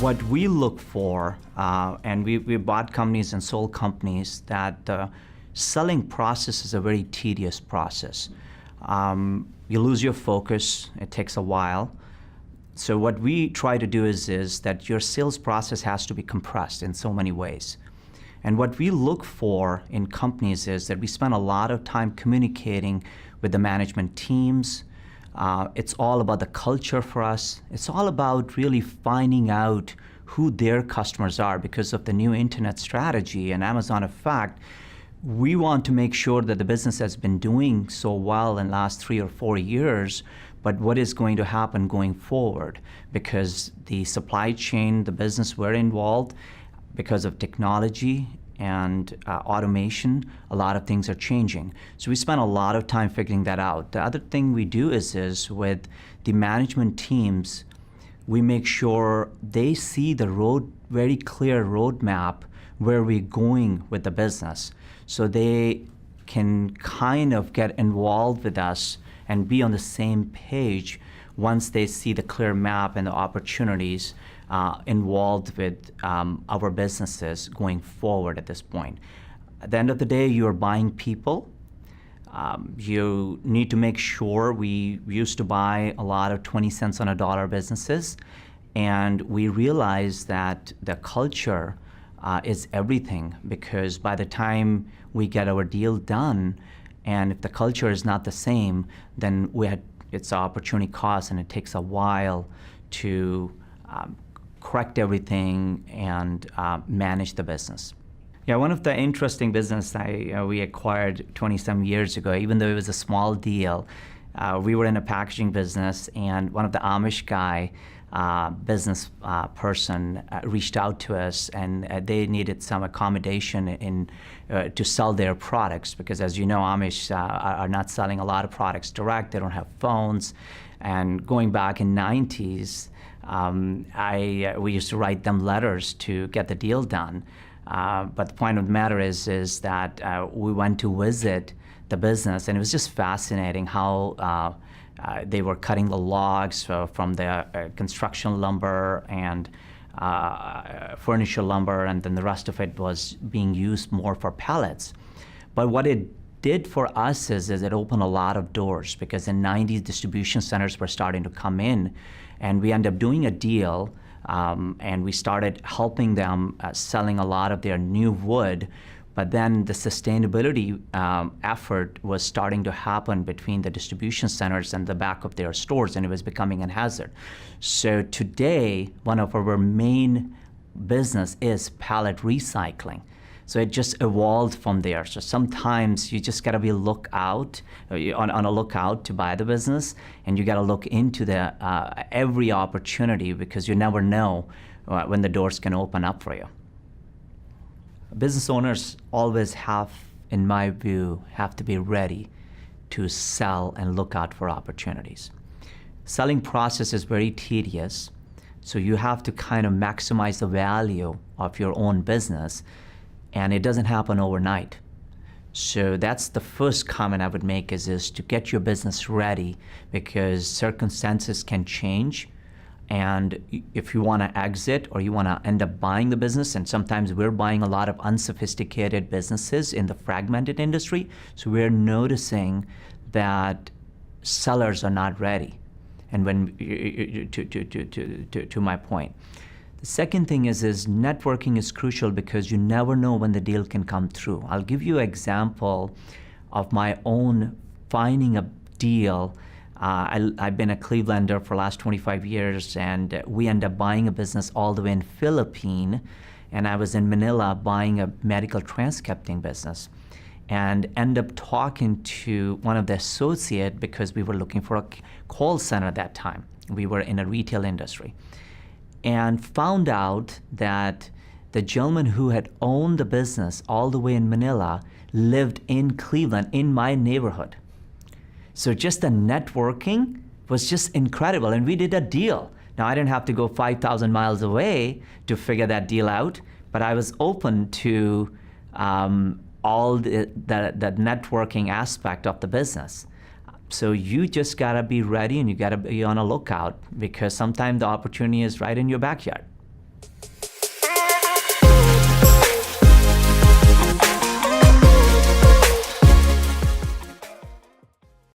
What we look for, and we bought companies and sold companies, that the selling process is a very tedious process. You lose your focus, it takes a while. So what we try to do is that your sales process has to be compressed in so many ways. And what we look for in companies is that we spend a lot of time communicating with the management teams. It's all about the culture for us. It's all about really finding out who their customers are because of the new internet strategy and Amazon effect. We want to make sure that the business has been doing so well in the last 3 or 4 years, but what is going to happen going forward? Because the supply chain, the business we're involved, because of technology and automation, a lot of things are changing. So we spend a lot of time figuring that out. The other thing we do is with the management teams, we make sure they see the very clear roadmap where we're going with the business. So they can kind of get involved with us and be on the same page once they see the clear map and the opportunities involved with our businesses going forward at this point. At the end of the day, you're buying people. You need to make sure. We used to buy a lot of 20 cents on a dollar businesses, and we realized that the culture is everything, because by the time we get our deal done, and if the culture is not the same, then it's an opportunity cost, and it takes a while to correct everything and manage the business. Yeah, one of the interesting business we acquired 20-some years ago, even though it was a small deal, we were in a packaging business, and one of the Amish business person reached out to us, and they needed some accommodation to sell their products, because as you know, Amish are not selling a lot of products direct. They don't have phones. And going back in 90s, we used to write them letters to get the deal done. But the point of the matter is that we went to visit the business, and it was just fascinating how they were cutting the logs from the construction lumber and furniture lumber, and then the rest of it was being used more for pallets. But what it did for us is it opened a lot of doors, because in the 90s, distribution centers were starting to come in, and we ended up doing a deal, and we started helping them selling a lot of their new wood. But then the sustainability effort was starting to happen between the distribution centers and the back of their stores, and it was becoming a hazard. So today, one of our main business is pallet recycling. So it just evolved from there. So sometimes you just gotta be on a lookout to buy the business, and you gotta look into every opportunity, because you never know when the doors can open up for you. Business owners always in my view, have to be ready to sell and look out for opportunities. Selling process is very tedious, so you have to kind of maximize the value of your own business, and it doesn't happen overnight. So that's the first comment I would make is to get your business ready, because circumstances can change. And if you want to exit or you want to end up buying the business, and sometimes we're buying a lot of unsophisticated businesses in the fragmented industry, so we're noticing that sellers are not ready. And to my point. The second thing is networking is crucial, because you never know when the deal can come through. I'll give you an example of my own finding a deal. I've been a Clevelander for the last 25 years, and we ended up buying a business all the way in Philippines, and I was in Manila buying a medical transcripting business, and ended up talking to one of the associates, because we were looking for a call center at that time. We were in a retail industry, and found out that the gentleman who had owned the business all the way in Manila lived in Cleveland, in my neighborhood. So just the networking was just incredible, and we did a deal. Now, I didn't have to go 5,000 miles away to figure that deal out, but I was open to all the networking aspect of the business. So you just gotta be ready, and you gotta be on a lookout, because sometimes the opportunity is right in your backyard.